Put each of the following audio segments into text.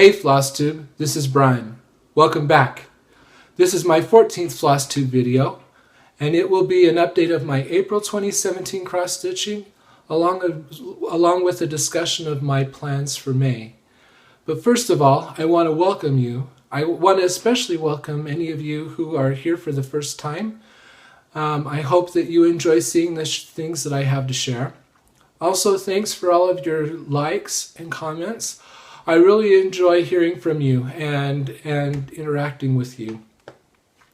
Hey FlossTube, this is Brian. Welcome back. This is my 14th FlossTube video, and it will be an update of my April 2017 cross-stitching, along with a discussion of my plans for May. But first of all, I want to welcome you. I want to especially welcome any of you who are here for the first time. I hope that you enjoy seeing the things that I have to share. Also, thanks for all of your likes and comments. I really enjoy hearing from you and interacting with you.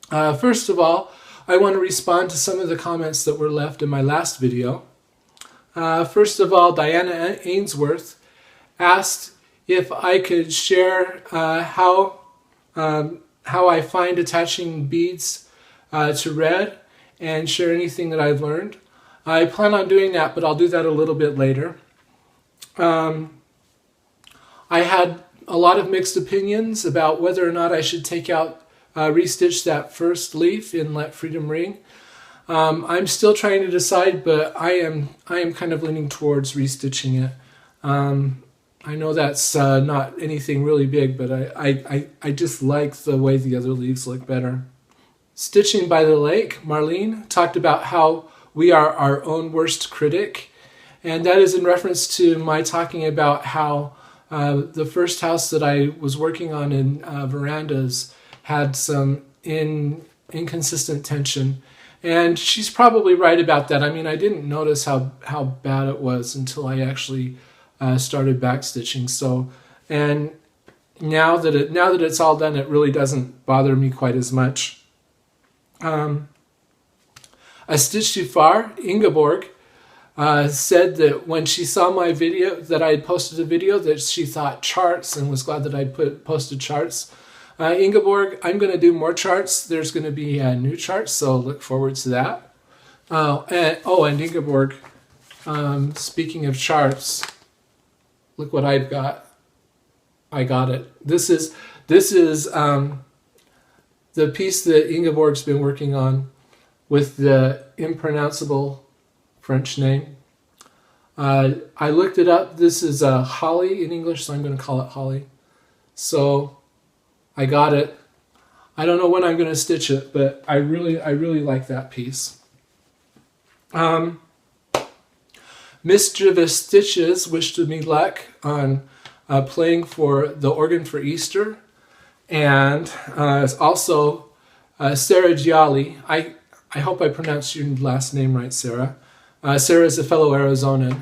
First of all, I want to respond to some of the comments that were left in my last video. First of all, Diana Ainsworth asked if I could share how I find attaching beads to red and share anything that I've learned. I plan on doing that, but I'll do that a little bit later. I had a lot of mixed opinions about whether or not I should take out, restitch that first leaf in Let Freedom Ring. I'm still trying to decide, but I am kind of leaning towards restitching it. I know that's not anything really big, but I just like the way the other leaves look better. Stitching by the Lake, Marlene talked about how we are our own worst critic, and that is in reference to my talking about how the first house that I was working on in Verandas had some inconsistent tension, and she's probably right about that. I mean, I didn't notice how bad it was until I actually started backstitching. So, and now that it's all done, it really doesn't bother me quite as much. A Stitch Too Far, Ingeborg, said that when she saw my video, that I had posted a video, that she thought charts and was glad that I'd posted charts. Ingeborg, I'm going to do more charts. There's going to be new charts, so look forward to that. And Ingeborg, speaking of charts, look what I've got. I got it. This is the piece that Ingeborg's been working on with the impronounceable French name. I looked it up. This is holly in English, so I'm going to call it holly. So I got it. I don't know when I'm going to stitch it, but I really like that piece. Mischievous Stitches wished me luck on playing for the organ for Easter, and also Sarah Gialli. I hope I pronounced your last name right, Sarah. Sarah is a fellow Arizonan.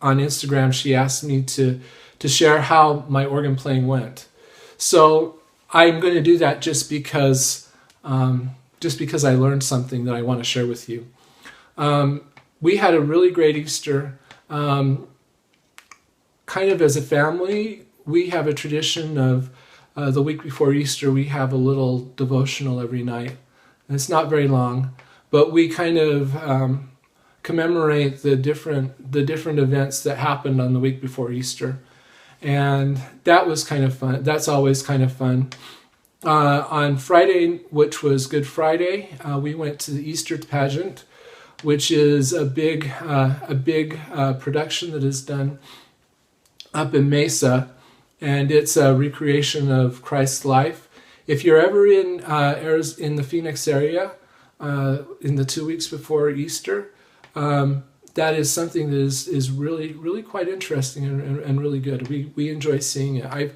On Instagram, she asked me to share how my organ playing went. So I'm going to do that just because I learned something that I want to share with you. We had a really great Easter. Kind of as a family, we have a tradition of the week before Easter, we have a little devotional every night. And it's not very long, but we kind of commemorate the different events that happened on the week before Easter, and that was kind of fun. That's always kind of fun. On Friday, which was Good Friday, we went to the Easter pageant, which is a big production that is done up in Mesa, and it's a recreation of Christ's life. If you're ever in the Phoenix area in the 2 weeks before Easter, that is something that is really quite interesting and really good. We enjoy seeing it.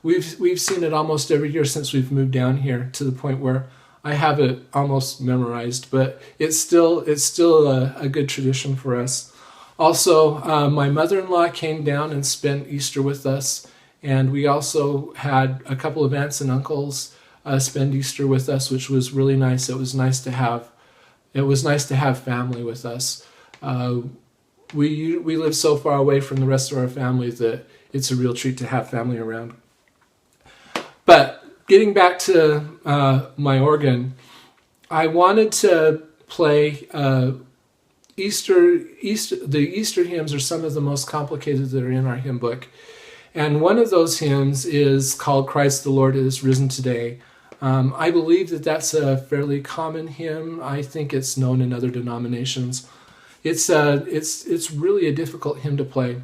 We've seen it almost every year since we've moved down here, to the point where I have it almost memorized. But it's still a good tradition for us. Also, my mother-in-law came down and spent Easter with us, and we also had a couple of aunts and uncles spend Easter with us, which was really nice. It was nice to have family with us. We live so far away from the rest of our family that it's a real treat to have family around. But getting back to my organ, I wanted to play the Easter hymns are some of the most complicated that are in our hymn book. And one of those hymns is called Christ the Lord is Risen Today. I believe that that's a fairly common hymn. I think it's known in other denominations. It's really a difficult hymn to play,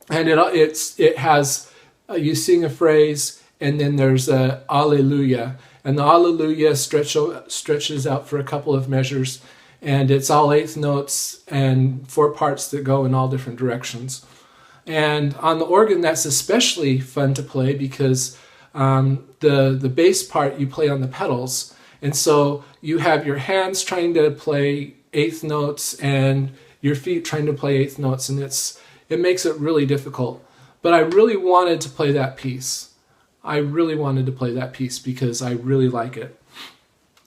and it has you sing a phrase, and then there's a Alleluia. And the Alleluia stretches out for a couple of measures, and it's all eighth notes and 4 parts that go in all different directions. And on the organ, that's especially fun to play because the bass part you play on the pedals. And so you have your hands trying to play eighth notes and your feet trying to play eighth notes, and it makes it really difficult. But I really wanted to play that piece. I really wanted to play that piece because I really like it.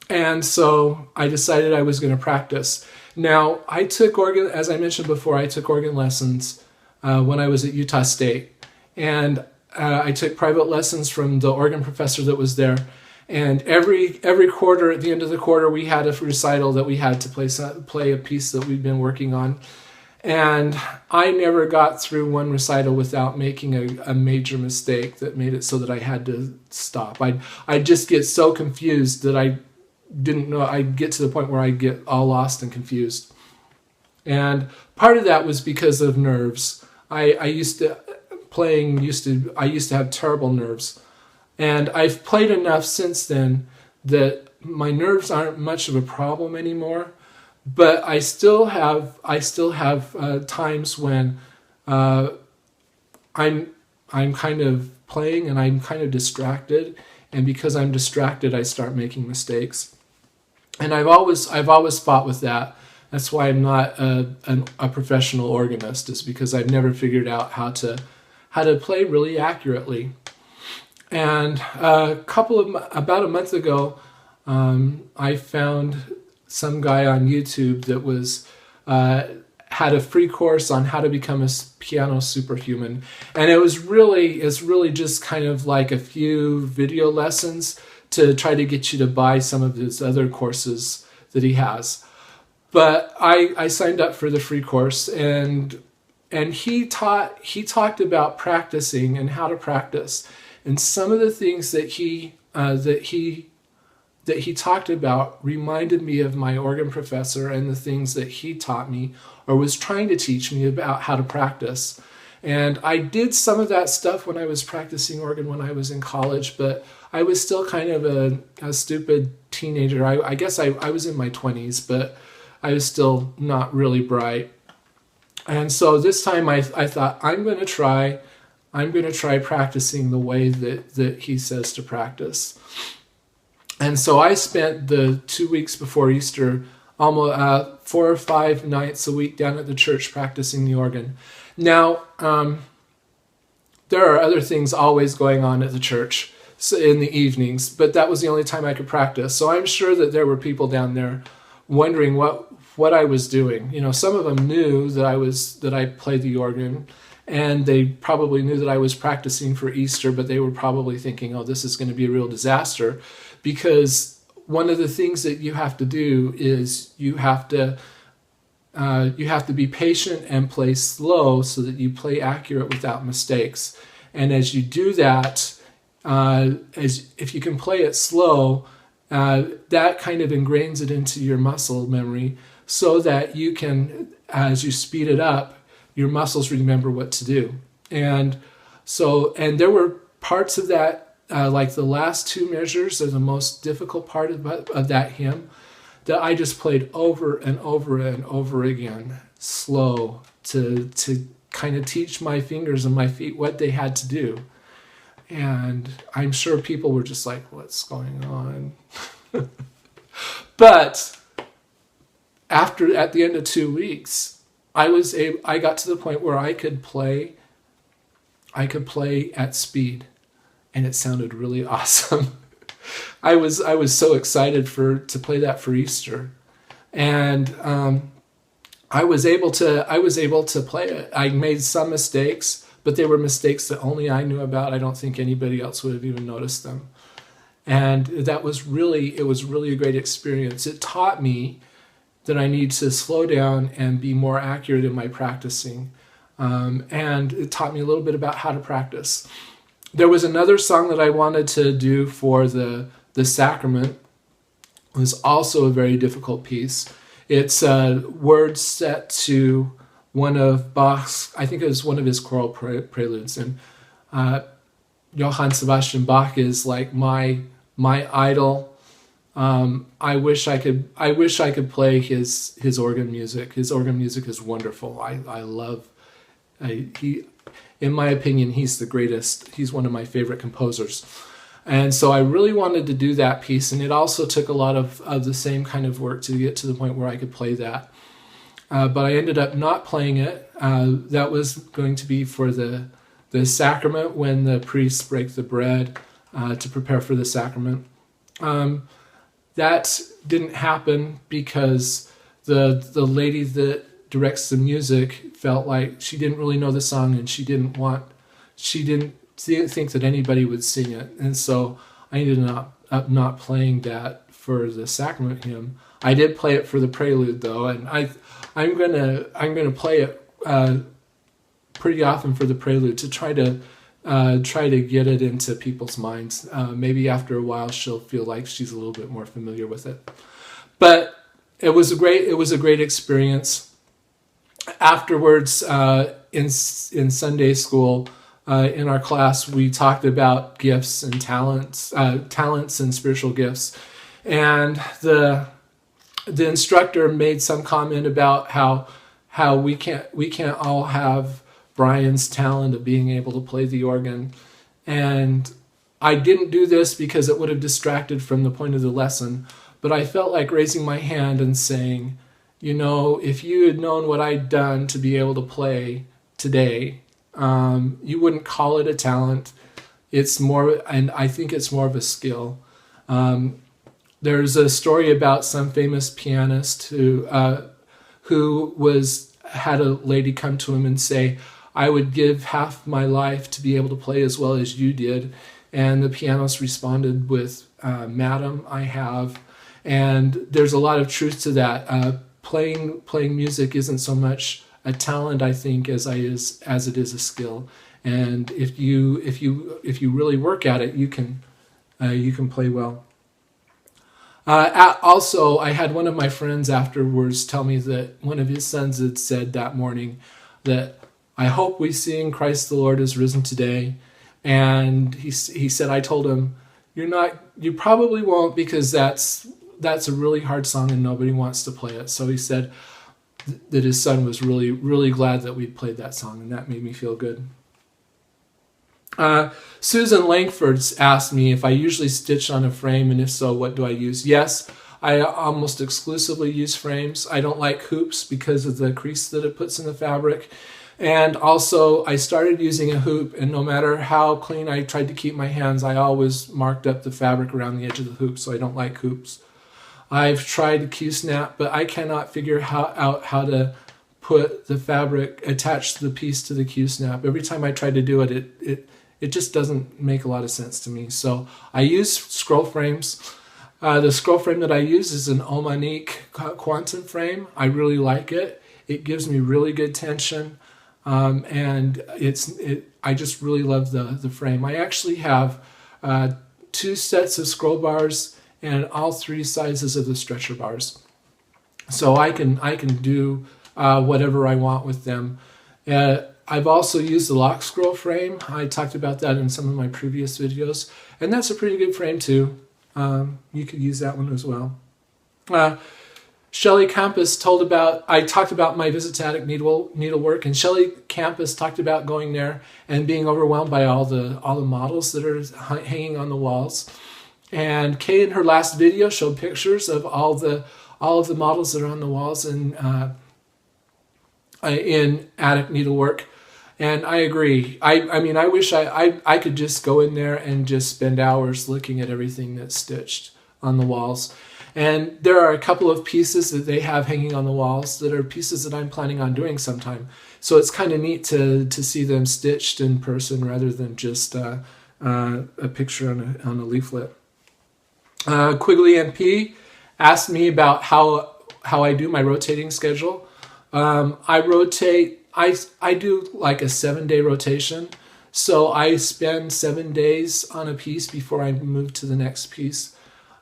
And so I decided I was going to practice. Now, I took organ, as I mentioned before, I took organ lessons when I was at Utah State. And I took private lessons from the organ professor that was there. And every quarter, at the end of the quarter, we had a recital that we had to play a piece that we'd been working on. And I never got through one recital without making a major mistake that made it so that I had to stop. I'd just get so confused that I didn't know. I'd get to the point where I'd get all lost and confused. And part of that was because of nerves. I used to have terrible nerves. And I've played enough since then that my nerves aren't much of a problem anymore. But I still have times when I'm kind of playing and I'm kind of distracted, and because I'm distracted, I start making mistakes. And I've always fought with that. That's why I'm not a professional organist, is because I've never figured out how to play really accurately. And about a month ago, I found some guy on YouTube that was had a free course on how to become a piano superhuman, and it's really just kind of like a few video lessons to try to get you to buy some of his other courses that he has. But I signed up for the free course, and he talked about practicing and how to practice, and some of the things that he talked about reminded me of my organ professor and the things that he taught me or was trying to teach me about how to practice. And I did some of that stuff when I was practicing organ when I was in college, but I was still kind of a stupid teenager. I guess I was in my 20s, but I was still not really bright. And so this time I thought, I'm going to try practicing the way that he says to practice. And so I spent the 2 weeks before Easter almost 4 or 5 nights a week down at the church practicing the organ. Now, there are other things always going on at the church in the evenings, but that was the only time I could practice. So I'm sure that there were people down there wondering what I was doing. You know, some of them knew that I played the organ, and they probably knew that I was practicing for Easter, but they were probably thinking, oh, this is going to be a real disaster. Because one of the things that you have to do is you have to be patient and play slow so that you play accurate without mistakes. And as you do that, if you can play it slow, that kind of ingrains it into your muscle memory so that you can, as you speed it up, your muscles remember what to do. And there were parts of that, like the last 2 measures are the most difficult part of that hymn, that I just played over and over and over again, slow, to kind of teach my fingers and my feet what they had to do. And I'm sure people were just like, what's going on? But at the end of 2 weeks, I got to the point where I could play at speed. And it sounded really awesome. I was so excited to play that for Easter, and I was able to play it. I made some mistakes, but they were mistakes that only I knew about. I don't think anybody else would have even noticed them. And it was really a great experience. It taught me that I need to slow down and be more accurate in my practicing, and it taught me a little bit about how to practice. There was another song that I wanted to do for the sacrament. It was also a very difficult piece. It's words set to one of Bach's, I think it was one of his choral preludes. And Johann Sebastian Bach is like my idol. I wish I could play his organ music. His organ music is wonderful. I love. In my opinion, he's the greatest. He's one of my favorite composers. And so I really wanted to do that piece, and it also took a lot of the same kind of work to get to the point where I could play that. But I ended up not playing it. That was going to be for the sacrament, when the priests break the bread to prepare for the sacrament. That didn't happen because the lady that directs the music felt like she didn't really know the song, and she didn't think that anybody would sing it, and so I ended up not playing that for the sacrament hymn. I did play it for the prelude though, and I'm gonna play it pretty often for the prelude to try to get it into people's minds. Maybe after a while she'll feel like she's a little bit more familiar with it. But it was a great experience. Afterwards, in Sunday school, in our class, we talked about gifts and talents and spiritual gifts, and the instructor made some comment about how we can't all have Brian's talent of being able to play the organ. And I didn't do this because it would have distracted from the point of the lesson, but I felt like raising my hand and saying, if you had known what I'd done to be able to play today, you wouldn't call it a talent. It's more, and I think it's more of a skill. There's a story about some famous pianist who had a lady come to him and say, I would give half my life to be able to play as well as you did. And the pianist responded with, Madam, I have. And there's a lot of truth to that. Playing music isn't so much a talent, I think, as it is a skill. And if you really work at it, you can play well. Also, I had one of my friends afterwards tell me that one of his sons had said that morning that, I hope we sing Christ the Lord is risen today. And he said, I told him, you probably won't, because that's a really hard song and nobody wants to play it. So he said that his son was really, really glad that we'd played that song, and that made me feel good. Susan Langford's asked me if I usually stitch on a frame, and if so, what do I use? Yes, I almost exclusively use frames. I don't like hoops because of the crease that it puts in the fabric. And also, I started using a hoop, and no matter how clean I tried to keep my hands, I always marked up the fabric around the edge of the hoop, so I don't like hoops. I've tried Q-snap, but I cannot figure out how to put the fabric, attach the piece to the Q-snap. Every time I try to do it, it just doesn't make a lot of sense to me. So I use scroll frames. The scroll frame that I use is an Omanique quantum frame. I really like it. It gives me really good tension. And I just really love the frame. I actually have 2 sets of scroll bars and all 3 sizes of the stretcher bars, so I can do whatever I want with them. I've also used the lock scroll frame. I talked about that in some of my previous videos, and that's a pretty good frame too. You could use that one as well. Shelley Campus I talked about my visit to Attic Needlework, and Shelley Campus talked about going there and being overwhelmed by all the models that are hanging on the walls. And Kay in her last video showed pictures of all of the models that are on the walls in Attic Needlework. And I agree. I mean, I wish I could just go in there and just spend hours looking at everything that's stitched on the walls. And there are a couple of pieces that they have hanging on the walls that are pieces that I'm planning on doing sometime. So it's kind of neat to see them stitched in person rather than just a picture on a leaflet. Quigley MP asked me about how I do my rotating schedule. I do like a 7-day rotation. So I spend 7 days on a piece before I move to the next piece.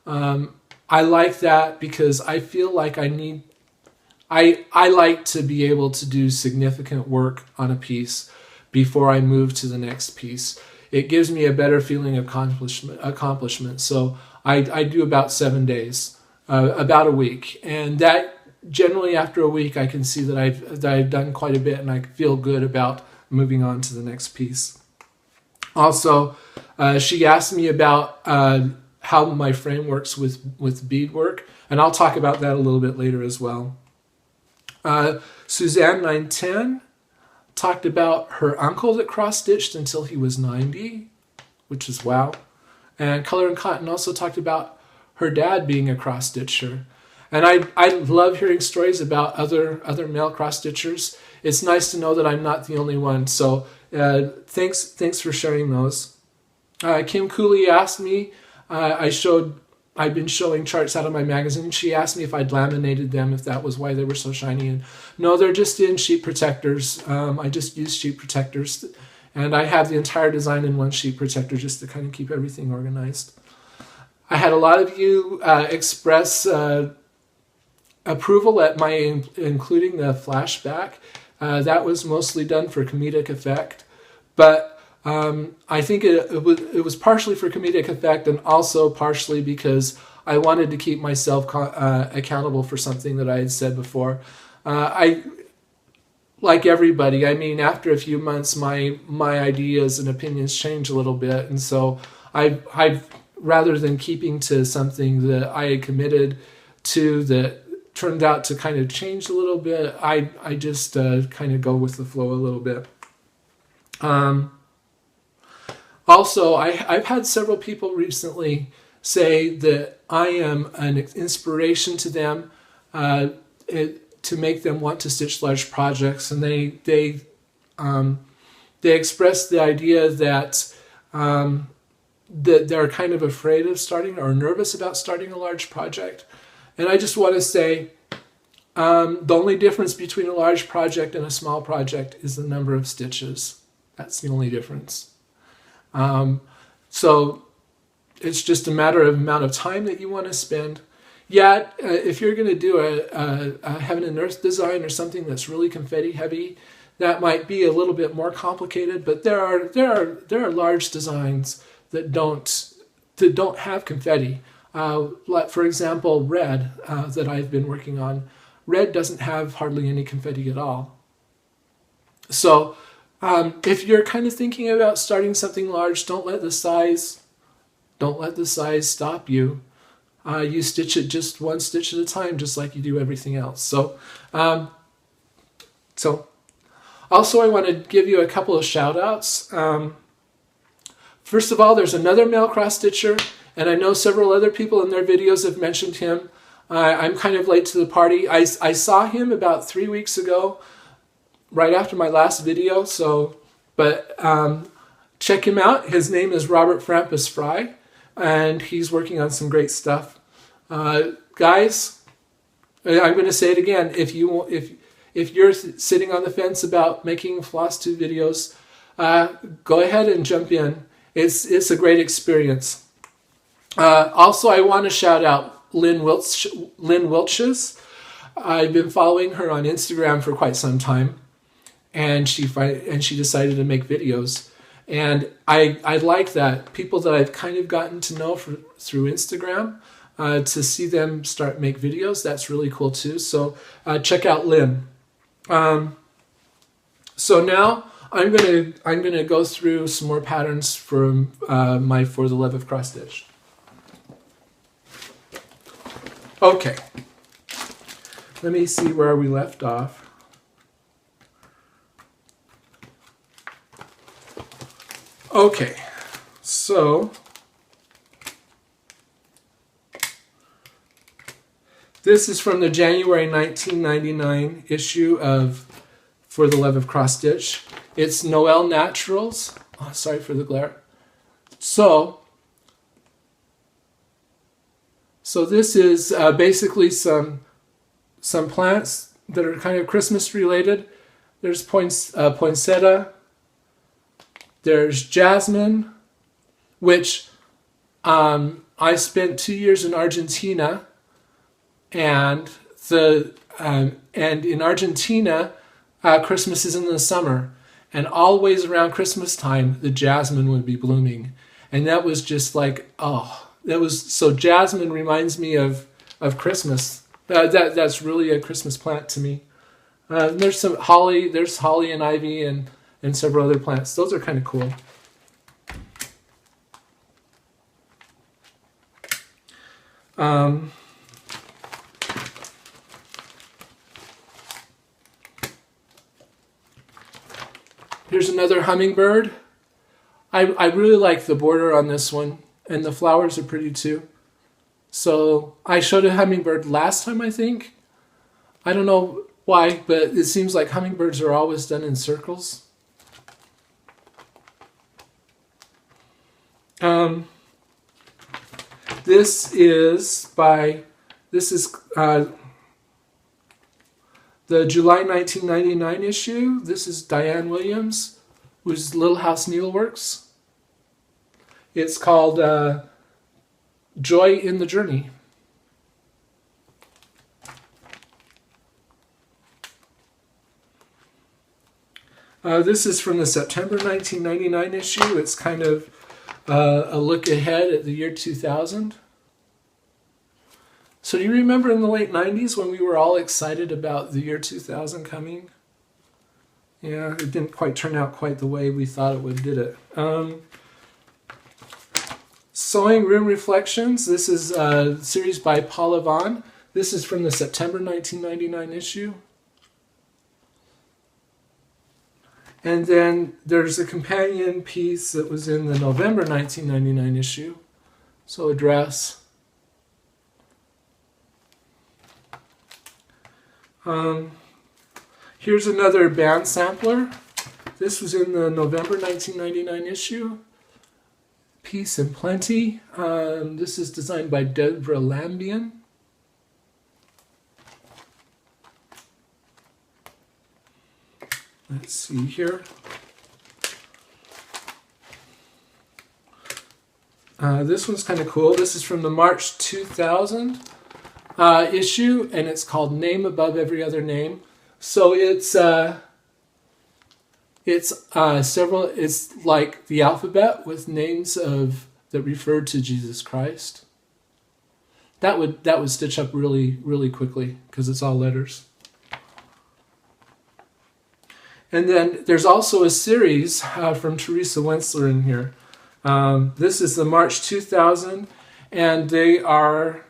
I like that because I feel like I like to be able to do significant work on a piece before I move to the next piece. it gives me a better feeling of accomplishment. So I do about 7 days, about a week, and that generally after a week I can see that I've done quite a bit, and I feel good about moving on to the next piece. Also, she asked me about how my frame works with beadwork, and I'll talk about that a little bit later as well. Suzanne 910 talked about her uncle that cross-stitched until he was 90, which is wow. And Color and Cotton also talked about her dad being a cross-stitcher. And I love hearing stories about other male cross-stitchers. It's nice to know that I'm not the only one. So thanks for sharing those. Kim Cooley asked me, I've been showing charts out of my magazine. She asked me if I'd laminated them, if that was why they were so shiny. And no, they're just in sheet protectors. I just use sheet protectors. And I have the entire design in one sheet protector just to kind of keep everything organized. I had a lot of you express approval at my including the flashback. That was mostly done for comedic effect. But I think it was partially for comedic effect and also partially because I wanted to keep myself accountable for something that I had said before. Like everybody, I mean, after a few months, my ideas and opinions change a little bit. And so I've rather than keeping to something that I had committed to that turned out to kind of change a little bit, I just kind of go with the flow a little bit. Also, I've had several people recently say that I am an inspiration to them to make them want to stitch large projects, and they express the idea that that they're kind of afraid of starting or nervous about starting a large project. And I just want to say the only difference between a large project and a small project is the number of stitches. That's the only difference. So it's just a matter of amount of time that you want to spend. Yeah, if you're going to do a heaven and earth design or something that's really confetti heavy, that might be a little bit more complicated. But there are large designs that don't have confetti. Like for example, red that I've been working on. Red doesn't have hardly any confetti at all. So if you're kind of thinking about starting something large, don't let the size stop you. You stitch it just one stitch at a time, just like you do everything else. So also I want to give you a couple of shout outs. First of all, there's another male cross stitcher, and I know several other people in their videos have mentioned him. I'm kind of late to the party. I saw him about 3 weeks ago, right after my last video. But check him out. His name is Robert Frampus Fry, and he's working on some great stuff. Guys, I'm going to say it again. If you're sitting on the fence about making Floss 2 videos, go ahead and jump in. It's a great experience. Also, I want to shout out Lynn Wilches. I've been following her on Instagram for quite some time, and she decided to make videos. And I like that. People that I've kind of gotten to know through Instagram, to see them make videos, that's really cool too. So check out Lynn. So now I'm gonna go through some more patterns from my For the Love of Cross Stitch. Okay. Let me see where we left off. Okay, so this is from the January 1999 issue of For the Love of Cross Stitch. It's Noel Naturals. Oh, sorry for the glare. So this is basically some plants that are kind of Christmas related. There's poinsettia. There's jasmine, which I spent 2 years in Argentina, and in Argentina, Christmas is in the summer, and always around Christmas time, the jasmine would be blooming. And that was just like, oh, that was, so jasmine reminds me of Christmas. That's really a Christmas plant to me. There's some holly, there's holly and ivy and several other plants. Those are kind of cool. Here's another hummingbird. I really like the border on this one, and the flowers are pretty too. So I showed a hummingbird last time, I think. I don't know why, but it seems like hummingbirds are always done in circles. This is the July 1999 issue. This is Diane Williams, who's Little House Needleworks. It's called Joy in the Journey. This is from the September 1999 issue. It's kind of a look ahead at the year 2000. So do you remember in the late 90s when we were all excited about the year 2000 coming? Yeah, it didn't quite turn out quite the way we thought it would, did it? Sewing Room Reflections. This is a series by Paula Vaughn. This is from the September 1999 issue. And then there's a companion piece that was in the November 1999 issue. So a dress. Here's another band sampler. This was in the November 1999 issue. Peace and Plenty. This is designed by Deborah Lambian. Let's see here. This one's kind of cool. This is from the March 2000 issue, and it's called Name Above Every Other Name. So it's like the alphabet with names that refer to Jesus Christ. That would stitch up really, really quickly because it's all letters. And then there's also a series from Teresa Wentzler in here. This is the March 2000, and they are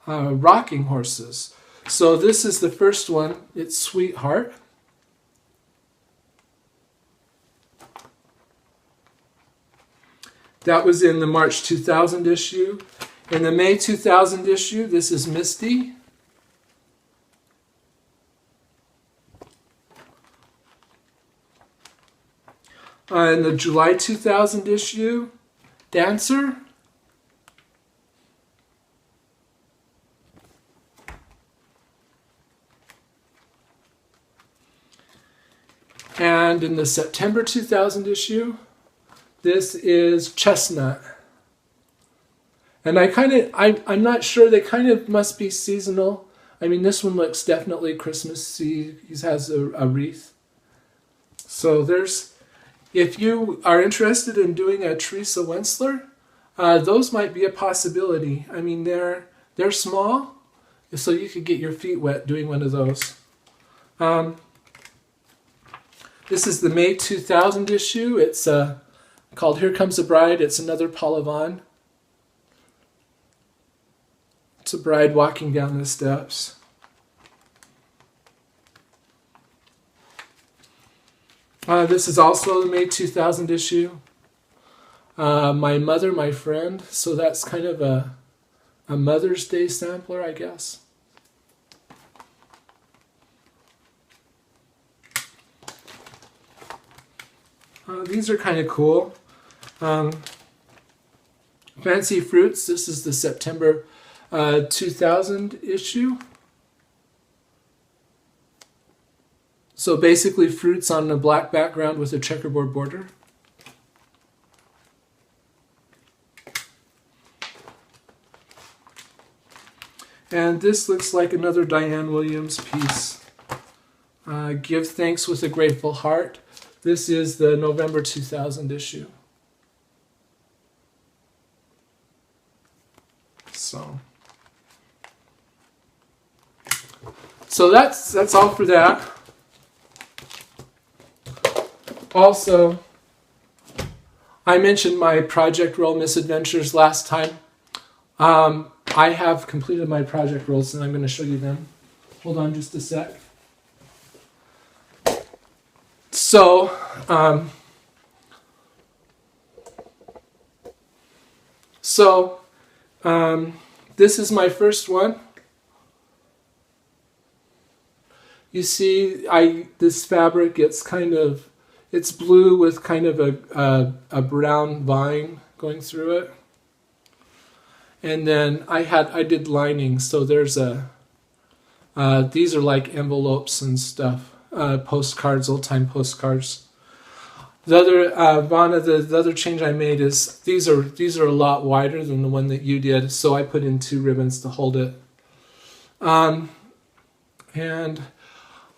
rocking horses. So this is the first one. It's Sweetheart. That was in the March 2000 issue. In the May 2000 issue, this is Misty. In the July 2000 issue, Dancer. And in the September 2000 issue, this is Chestnut. And I'm not sure, they kind of must be seasonal. I mean, this one looks definitely Christmassy. He has a wreath. So if you are interested in doing a Teresa Wentzler, those might be a possibility. I mean, they're small, so you could get your feet wet doing one of those. This is the May 2000 issue. It's called Here Comes a Bride. It's another Paula Vaughn. It's a bride walking down the steps. This is also the May 2000 issue. My Mother, My Friend. So that's kind of a Mother's Day sampler, I guess. These are kind of cool. Fancy Fruits. This is the September 2000 issue. So basically fruits on a black background with a checkerboard border. And this looks like another Diane Williams piece. Give Thanks with a Grateful Heart. This is the November 2000 issue. So that's all for that. Also, I mentioned my project roll misadventures last time. I have completed my project rolls and I'm going to show you them. Hold on just a sec. So, this is my first one. You see, this fabric, it's blue with kind of a brown vine going through it. And then I did lining, so there's these are like envelopes and stuff, postcards, old-time postcards. The other, Vana, the other change I made is these are a lot wider than the one that you did, so I put in 2 ribbons to hold it. And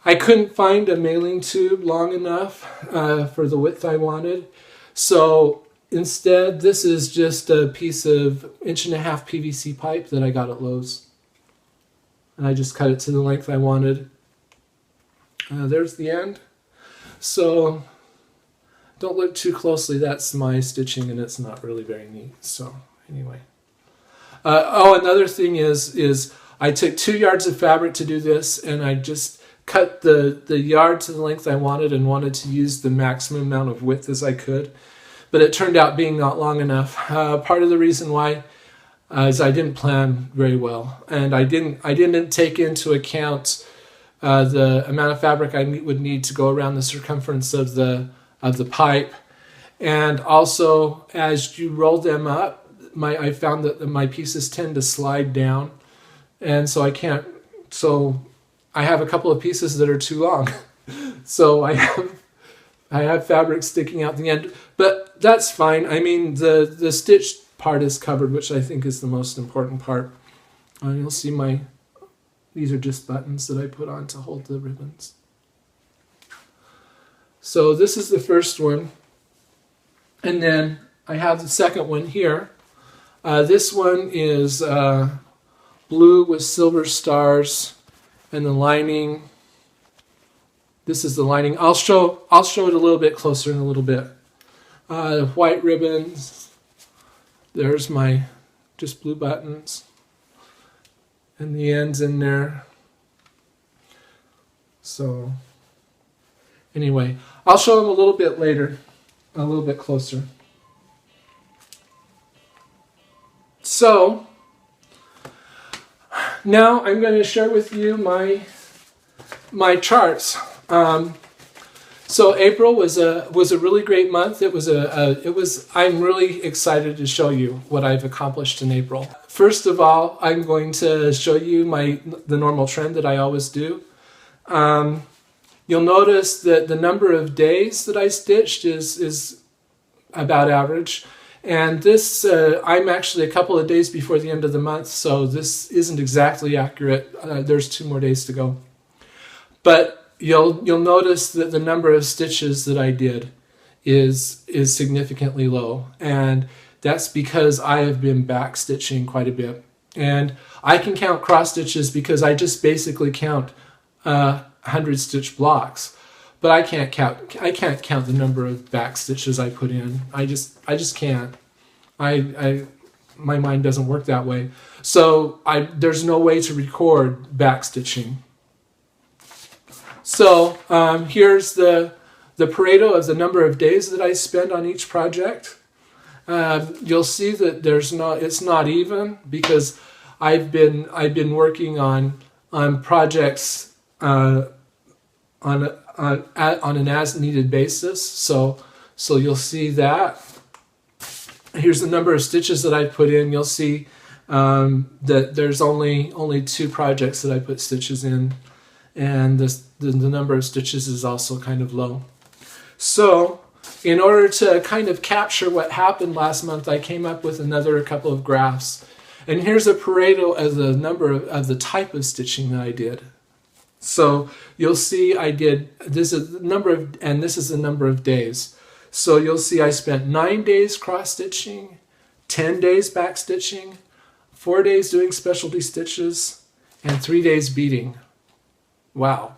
I couldn't find a mailing tube long enough for the width I wanted, so instead this is just a piece of 1.5" PVC pipe that I got at Lowe's. And I just cut it to the length I wanted. There's the end. So don't look too closely, that's my stitching and it's not really very neat. So anyway. Another thing is I took 2 yards of fabric to do this, and I just cut the yard to the length I wanted to use the maximum amount of width as I could. But it turned out being not long enough. Part of the reason why is I didn't plan very well, and I didn't take into account the amount of fabric I would need to go around the circumference of the pipe, and also as you roll them up, I found that my pieces tend to slide down, and so I have a couple of pieces that are too long, so I have fabric sticking out the end, but that's fine. I mean, the stitched part is covered, which I think is the most important part. You'll see these are just buttons that I put on to hold the ribbons. So this is the first one, and then I have the second one here. This one is blue with silver stars, and the lining. This is the lining. I'll show it a little bit closer in a little bit. White ribbons. There's my just blue buttons, and the ends in there. So anyway, I'll show them a little bit later, a little bit closer. So now I'm going to share with you my charts. So April was a really great month. I'm really excited to show you what I've accomplished in April. First of all, I'm going to show you the normal trend that I always do. You'll notice that the number of days that I stitched is about average. And this, I'm actually a couple of days before the end of the month, so this isn't exactly accurate. There's 2 more days to go. But you'll notice that the number of stitches that I did is significantly low. And that's because I have been back stitching quite a bit. And I can count cross stitches because I just basically count 100 stitch blocks. But I can't count the number of back stitches I put in. I just can't. My mind doesn't work that way. So there's no way to record back stitching. So here's the Pareto of the number of days that I spend on each project. You'll see that it's not even, because I've been working on projects on an as needed basis. So you'll see that. Here's the number of stitches that I put in. You'll see that there's only 2 projects that I put stitches in, and the number of stitches is also kind of low. So in order to kind of capture what happened last month, I came up with a couple of graphs. And here's a Pareto of the number of the type of stitching that I did. So you'll see I did, this is the number of, and this is the number of days. So you'll see I spent 9 days cross stitching, 10 days back stitching, 4 days doing specialty stitches, and 3 days beading. Wow.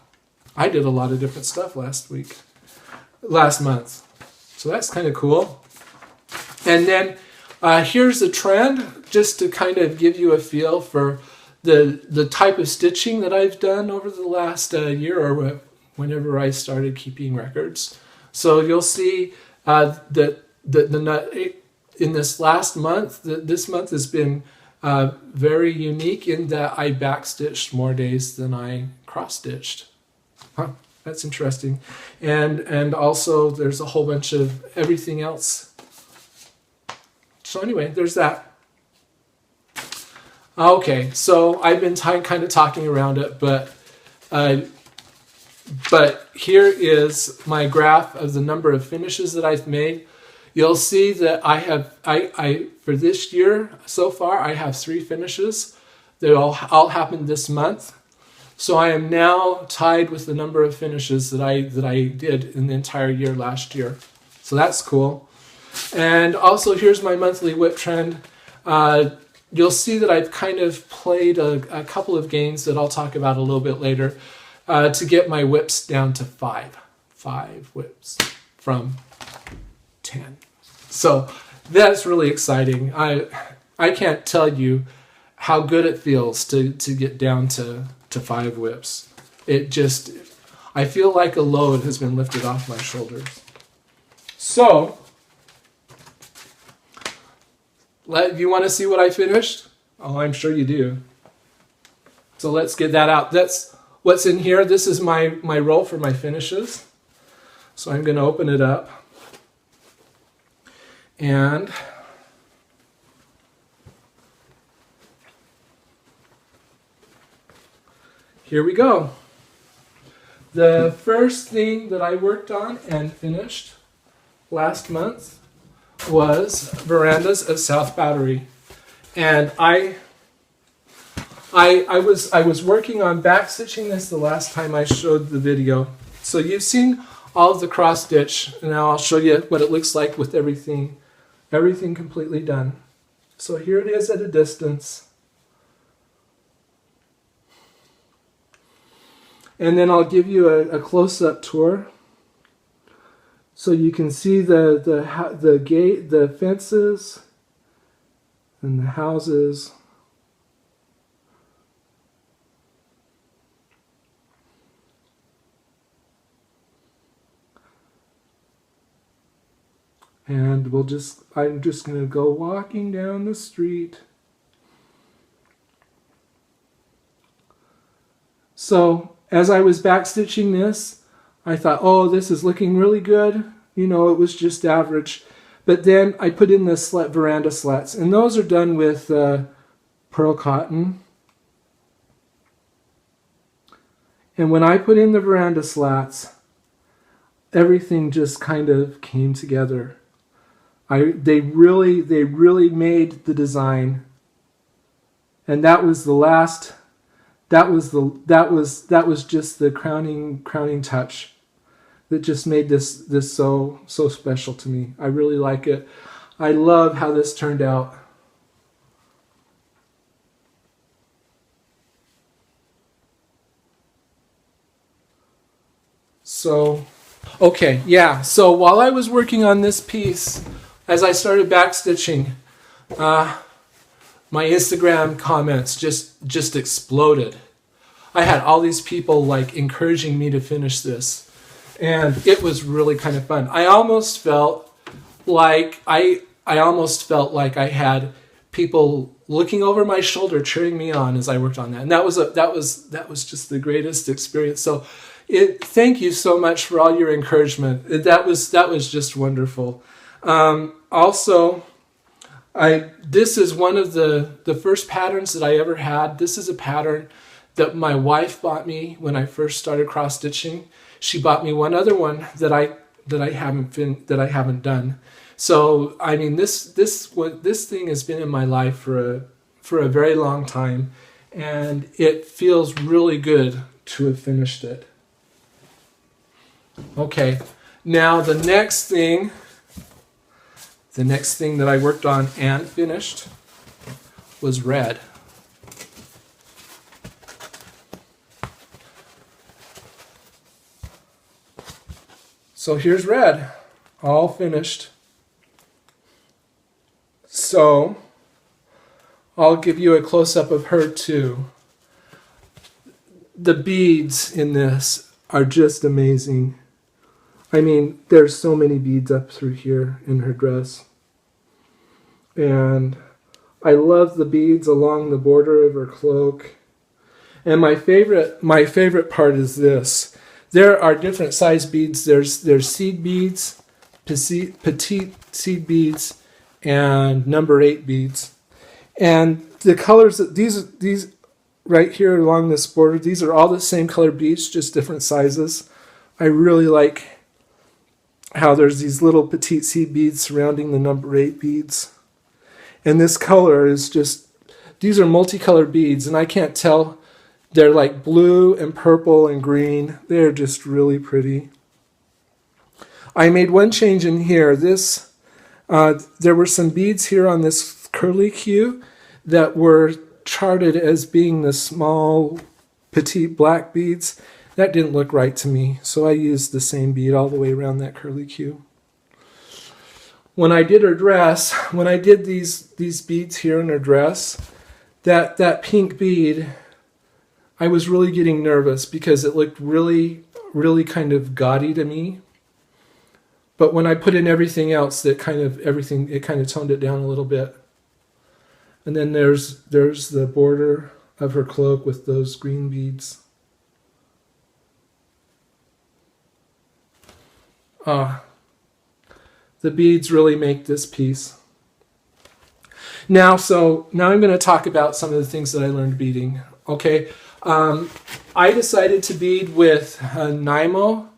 I did a lot of different stuff last month. So that's kind of cool. And then here's a trend, just to kind of give you a feel for the type of stitching that I've done over the last year, or whenever I started keeping records. So you'll see that in this last month, this month has been very unique in that I backstitched more days than I cross-stitched. Huh, that's interesting. And also there's a whole bunch of everything else. So anyway, there's that. Okay, so I've been kind of talking around it, but here is my graph of the number of finishes that I've made. You'll see that I for this year so far, I have 3 finishes. They all happened this month. So I am now tied with the number of finishes that I did in the entire year last year. So that's cool. And also here's my monthly whip trend. You'll see that I've kind of played a couple of games that I'll talk about a little bit later to get my whips down to 5. 5 whips from 10. So that's really exciting. I can't tell you how good it feels to get down to 5 whips. I feel like a load has been lifted off my shoulders. So, you want to see what I finished? Oh, I'm sure you do. So let's get that out. That's what's in here. This is my roll for my finishes. So I'm going to open it up. And here we go. The first thing that I worked on and finished last month was Verandas of South Battery. And I was working on back stitching this the last time I showed the video. So you've seen all of the cross stitch. Now I'll show you what it looks like with everything completely done. So here it is at a distance. And then I'll give you a close-up tour, so you can see the gate, the fences, and the houses. And I'm just going to go walking down the street. So as I was backstitching this, I thought, oh, this is looking really good. You know, it was just average. But then I put in the veranda slats, and those are done with pearl cotton. And when I put in the veranda slats, everything just kind of came together. They really made the design, and that was the last. That was just the crowning touch that just made this so special to me. I really like it. I love how this turned out. So, okay, yeah. So while I was working on this piece, as I started backstitching, my Instagram comments just exploded. I had all these people like encouraging me to finish this, and it was really kind of fun. I almost felt like I had people looking over my shoulder cheering me on as I worked on that, and that was just the greatest experience. So, thank you so much for all your encouragement. That was just wonderful. Also, this is one of the first patterns that I ever had. This is a pattern that my wife bought me when I first started cross stitching. She bought me one other one that I haven't done. So I mean, this thing has been in my life for a very long time, and it feels really good to have finished it. Okay, now the next thing that I worked on and finished was red. So here's red, all finished. So I'll give you a close-up of her too. The beads in this are just amazing. I mean, there's so many beads up through here in her dress. And I love the beads along the border of her cloak. And my favorite part is this. There are different size beads. There's seed beads, petite seed beads, and number 8 beads. And the colors, these right here along this border, these are all the same color beads, just different sizes. I really like how there's these little petite seed beads surrounding the number 8 beads. And this color is just, these are multicolored beads, and I can't tell. They're like blue and purple and green. They're just really pretty. I made one change in here. There were some beads here on this curly Q that were charted as being the small, petite black beads. That didn't look right to me, so I used the same bead all the way around that curly Q. When I did her dress, when I did these beads here in her dress, that pink bead, I was really getting nervous because it looked really, really kind of gaudy to me. But when I put in everything else, it kind of toned it down a little bit. And then there's the border of her cloak with those green beads. The beads really make this piece. Now I'm going to talk about some of the things that I learned beading. Okay, I decided to bead with Nymo.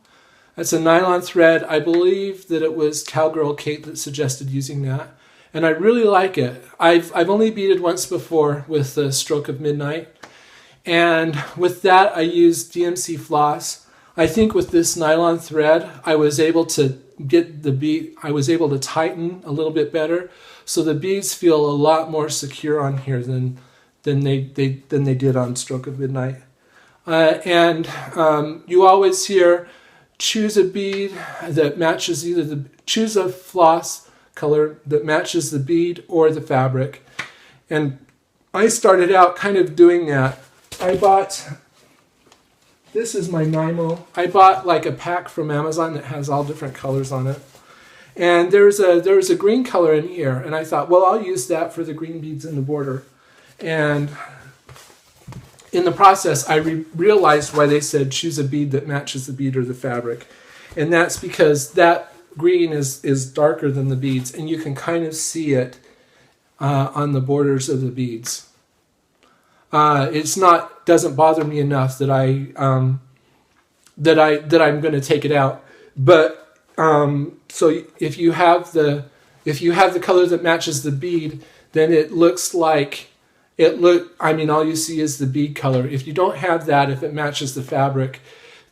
That's a nylon thread. I believe that it was Cowgirl Kate that suggested using that, and I really like it. I've only beaded once before with the Stroke of Midnight, and with that I used DMC floss. I think with this nylon thread, I was able to get the bead. I was able to tighten a little bit better, so the beads feel a lot more secure on here than they did on Stroke of Midnight. And you always hear, choose a bead that matches choose a floss color that matches the bead or the fabric. And I started out kind of doing that. This is my Nymo. I bought like a pack from Amazon that has all different colors on it. And there's a green color in here, and I thought, well, I'll use that for the green beads in the border. And in the process, I realized why they said choose a bead that matches the bead or the fabric. And that's because that green is darker than the beads, and you can kind of see it on the borders of the beads. Doesn't bother me enough that I'm going to take it out. But so if you have the color that matches the bead, then it looks like all you see is the bead color. If you don't have that, if it matches the fabric,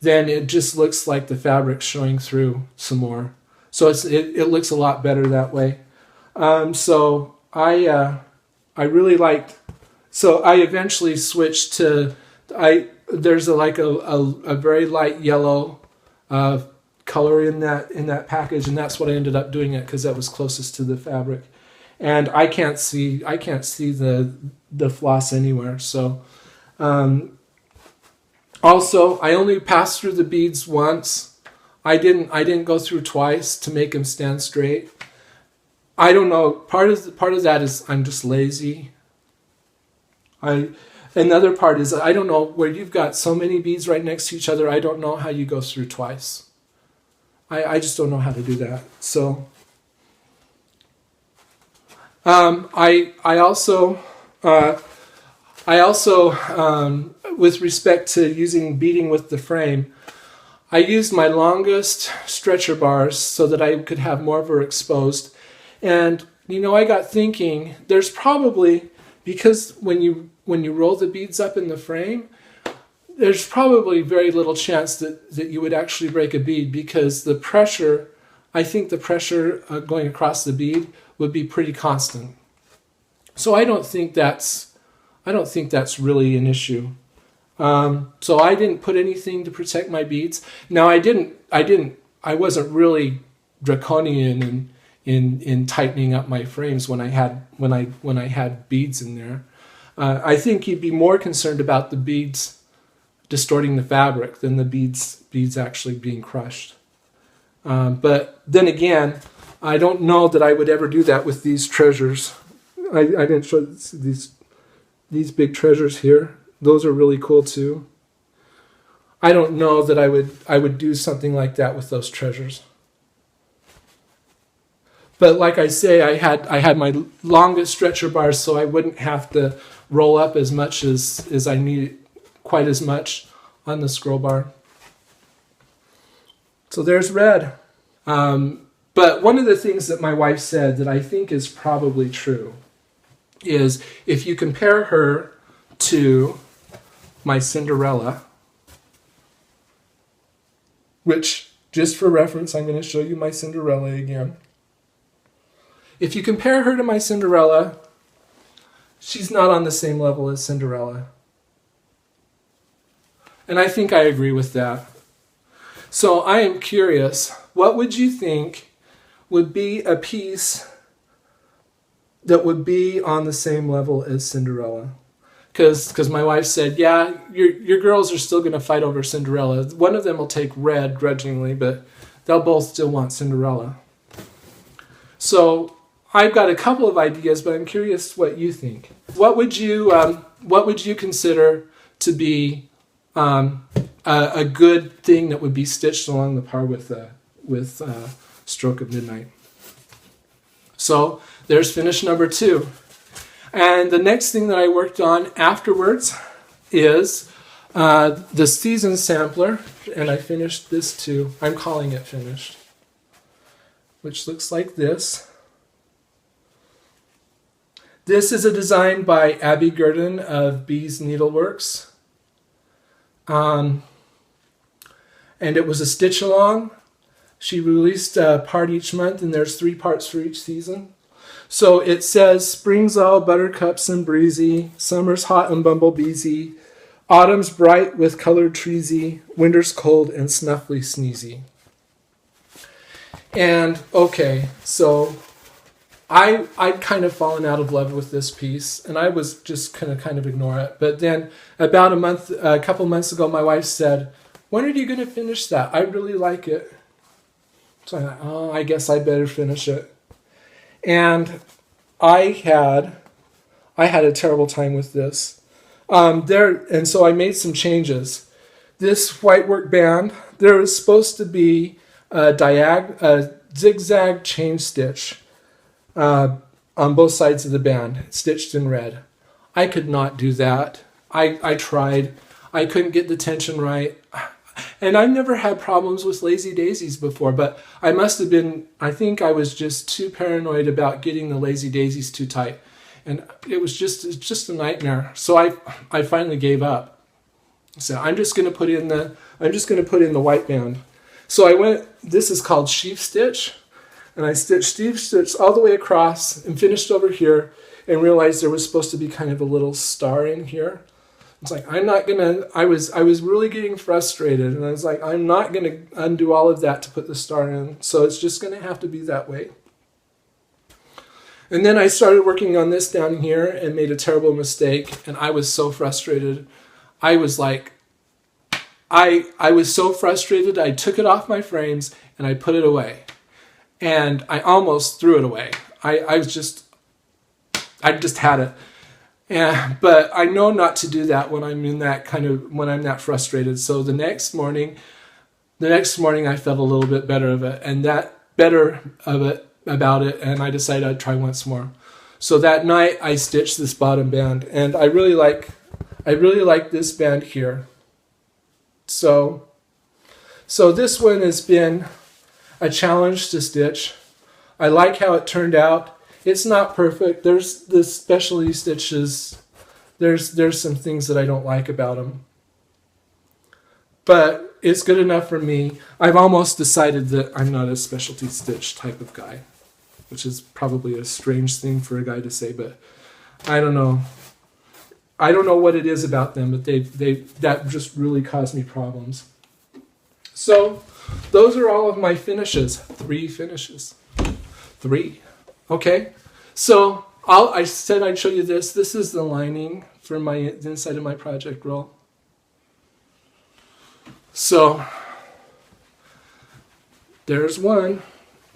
then it just looks like the fabric showing through some more. So it looks a lot better that way. So I really liked. So I eventually switched to there's a very light yellow color in that package, and that's what I ended up doing it because that was closest to the fabric. And I can't see the floss anywhere. So also I only passed through the beads once. I didn't go through twice to make them stand straight. I don't know. Part of that is I'm just lazy. Another part is I don't know, where you've got so many beads right next to each other, I don't know how you go through twice. I just don't know how to do that. So I also with respect to using beading with the frame, I used my longest stretcher bars so that I could have more of her exposed. And I got thinking, there's probably, because when you roll the beads up in the frame, there's probably very little chance that you would actually break a bead, because the pressure, I think the pressure going across the bead would be pretty constant. So I don't think that's really an issue. So I didn't put anything to protect my beads. Now I wasn't really draconian in tightening up my frames when I had beads in there. I think you'd be more concerned about the beads distorting the fabric than the beads actually being crushed. But then again, I don't know that I would ever do that with these treasures. I didn't show these big treasures here. Those are really cool too. I don't know that I would do something like that with those treasures. But like I say, I had my longest stretcher bars, so I wouldn't have to roll up as much as I needed, quite as much on the scroll bar. So there's red. But one of the things that my wife said that I think is probably true is if you compare her to my Cinderella, which, just for reference, I'm going to show you my Cinderella again. If you compare her to my Cinderella, she's not on the same level as Cinderella. And I think I agree with that. So I am curious, what would you think would be a piece that would be on the same level as Cinderella? Because my wife said, yeah, your girls are still going to fight over Cinderella. One of them will take red grudgingly, but they'll both still want Cinderella. So I've got a couple of ideas, but I'm curious what you think. What would you consider to be a good thing that would be stitched along the par with Stroke of Midnight? So there's finish number 2. And the next thing that I worked on afterwards is the Season Sampler, and I finished this too. I'm calling it finished, which looks like this. This is a design by Abi Gurden of Bees Needleworks. And it was a stitch along. She released a part each month, and there's 3 parts for each season. So it says, spring's all buttercups and breezy, summer's hot and bumblebeesy, autumn's bright with colored treesy, winter's cold and snuffly sneezy. And okay, so I'd kind of fallen out of love with this piece, and I was just gonna kind of ignore it. But then about a couple months ago, my wife said, when are you gonna finish that? I really like it. So I thought, oh, I guess I better finish it. And I had a terrible time with this. And so I made some changes. This whitework band, there was supposed to be a zigzag chain stitch on both sides of the band, stitched in red. I could not do that. I tried. I couldn't get the tension right. And I've never had problems with lazy daisies before, but I think I was just too paranoid about getting the lazy daisies too tight. And it's just a nightmare. So I finally gave up. So I'm just going to put in the white band. So this is called sheaf stitch, and I stitched sheaf stitch all the way across and finished over here and realized there was supposed to be kind of a little star in here. It's like, I was really getting frustrated, and I was like, I'm not going to undo all of that to put the star in, so it's just going to have to be that way. And then I started working on this down here and made a terrible mistake, and I was so frustrated. I was so frustrated, I took it off my frames and I put it away. And I almost threw it away. I just had it. But I know not to do that when I'm that frustrated. So the next morning I felt a little bit better about it, and I decided I'd try once more. So that night I stitched this bottom band, and I really like this band here. So this one has been a challenge to stitch. I like how it turned out. It's not perfect. There's the specialty stitches. There's some things that I don't like about them. but it's good enough for me. I've almost decided that I'm not a specialty stitch type of guy, which is probably a strange thing for a guy to say, but I don't know. I don't know what it is about them, but that just really caused me problems. So those are all of my finishes. 3 finishes. 3. Okay. So I said I'd show you this. This is the lining for the inside of my project roll. So there's one.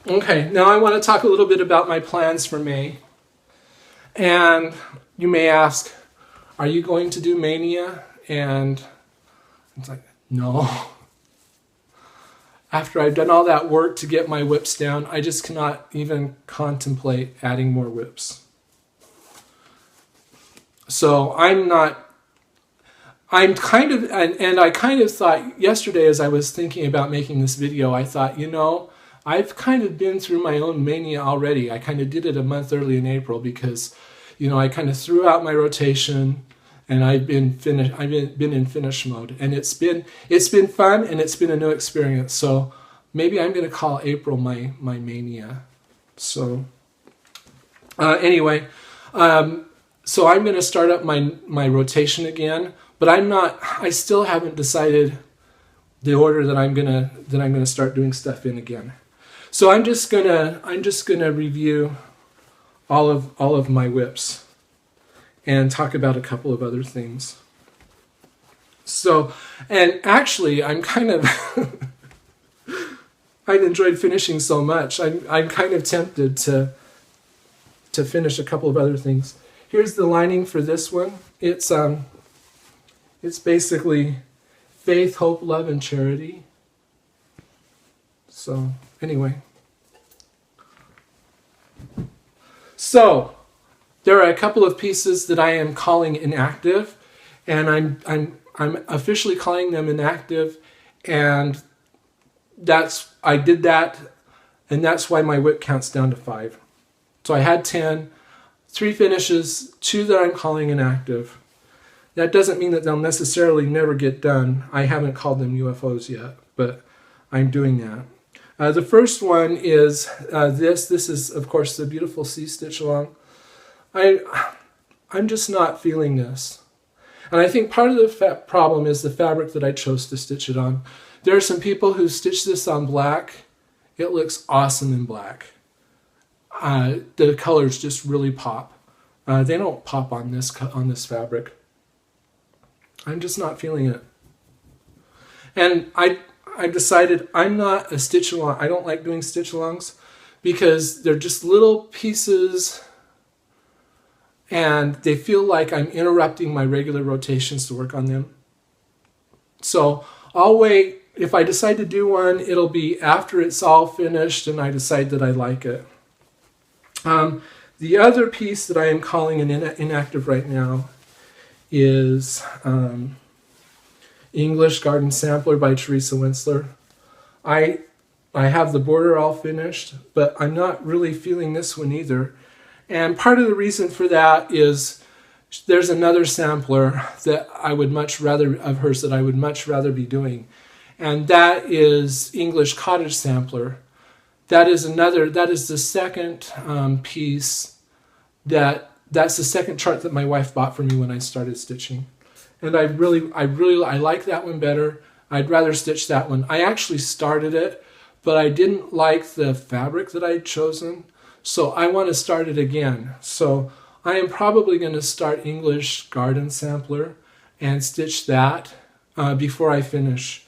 Okay, now I want to talk a little bit about my plans for May. And you may ask, are you going to do Mania? And it's like, no. After I've done all that work to get my whips down, I just cannot even contemplate adding more whips. So I'm kind of, and I kind of thought yesterday as I was thinking about making this video, I thought, I've kind of been through my own mania already. I kind of did it a month early in April because, I kind of threw out my rotation and I've been in finish mode, and it's been fun and it's been a new experience. So maybe I'm going to call April my mania. So anyway, so I'm going to start up my rotation again, but I still haven't decided the order that I'm going to start doing stuff in again. So I'm just going to review all of my whips and talk about a couple of other things. So, and actually I'm kind of I've enjoyed finishing so much. I'm kind of tempted to finish a couple of other things. Here's the lining for this one. It's basically faith, hope, love, and charity. So anyway. So there are a couple of pieces that I am calling inactive, and I'm officially calling them inactive, and I did that, and that's why my whip counts down to 5. So I had 10, 3 finishes, 2 that I'm calling inactive. That doesn't mean that they'll necessarily never get done. I haven't called them UFOs yet, but I'm doing that. The first one is this. This is, of course, the beautiful C stitch along. I'm just not feeling this. And I think part of the problem is the fabric that I chose to stitch it on. There are some people who stitch this on black. It looks awesome in black. The colors just really pop. They don't pop on this fabric. I'm just not feeling it. And I decided I'm not a stitch along. I don't like doing stitch alongs because they're just little pieces and they feel like I'm interrupting my regular rotations to work on them. So I'll wait. If I decide to do one, it'll be after it's all finished and I decide that I like it. The other piece that I am calling an inactive right now is English Garden Sampler by Teresa Winsler. I have the border all finished, but I'm not really feeling this one either. And part of the reason for that is there's another sampler that I would much rather be doing. And that is English Cottage Sampler. That is the second piece that's the second chart that my wife bought for me when I started stitching. And I like that one better. I'd rather stitch that one. I actually started it, but I didn't like the fabric that I'd chosen. So I want to start it again. So I am probably going to start English Garden Sampler and stitch that before I finish.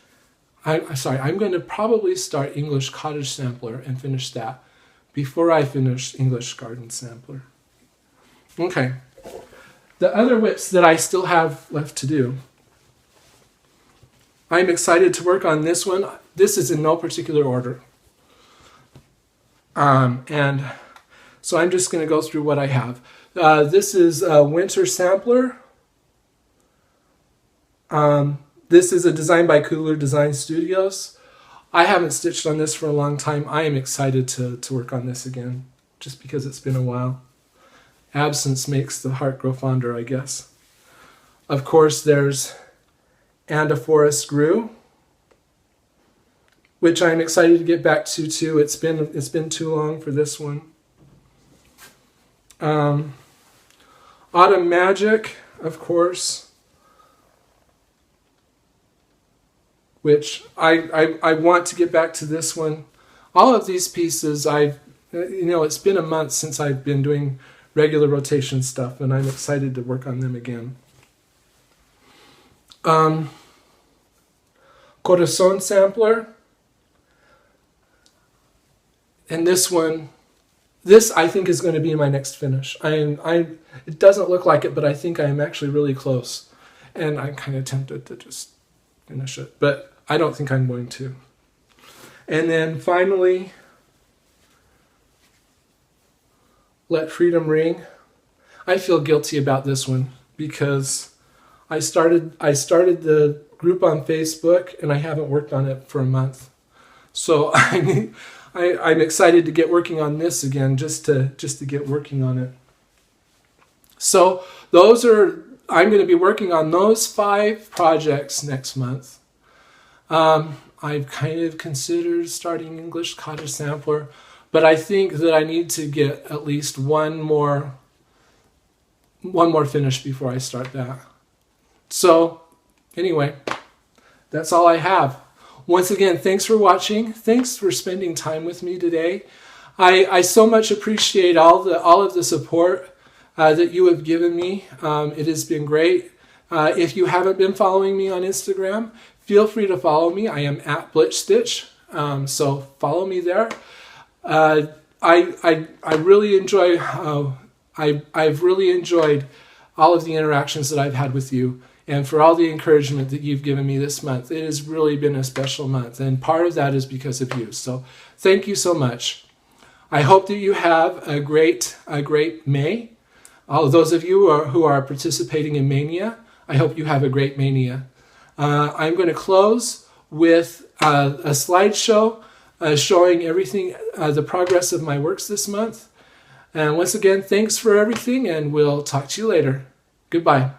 I'm going to probably start English Cottage Sampler and finish that before I finish English Garden Sampler. Okay. The other whips that I still have left to do. I'm excited to work on this one. This is in no particular order. And so I'm just going to go through what I have. This is a Winter Sampler. This is a design by Kooler Design Studios. I haven't stitched on this for a long time. I am excited to work on this again, just because it's been a while. Absence makes the heart grow fonder, I guess. Of course, there's And a Forest Grew. which I'm excited to get back to too. It's been too long for this one. Autumn Magic, of course, which I want to get back to this one. All of these pieces, it's been a month since I've been doing regular rotation stuff, and I'm excited to work on them again. Corazon Sampler. And this I think is going to be my next finish. It doesn't look like it, but I think I am actually really close. And I'm kind of tempted to just finish it, but I don't think I'm going to. And then finally, Let Freedom Ring. I feel guilty about this one because I started the group on Facebook and I haven't worked on it for a month. So I'm excited to get working on this again, just to get working on it. So I'm going to be working on those 5 projects next month. I've kind of considered starting English Cottage Sampler, but I think that I need to get at least one more finish before I start that. So anyway, that's all I have. Once again, thanks for watching. Thanks for spending time with me today. I so much appreciate all of the support that you have given me. It has been great. If you haven't been following me on Instagram, feel free to follow me. I am at blitstitch, so follow me there. I really enjoy. I've really enjoyed all of the interactions that I've had with you, and for all the encouragement that you've given me this month. It has really been a special month, and part of that is because of you. So thank you so much. I hope that you have a great May. All of those of you who are participating in Mania, I hope you have a great Mania. I'm going to close with a slideshow showing everything, the progress of my works this month. And once again, thanks for everything, and we'll talk to you later. Goodbye.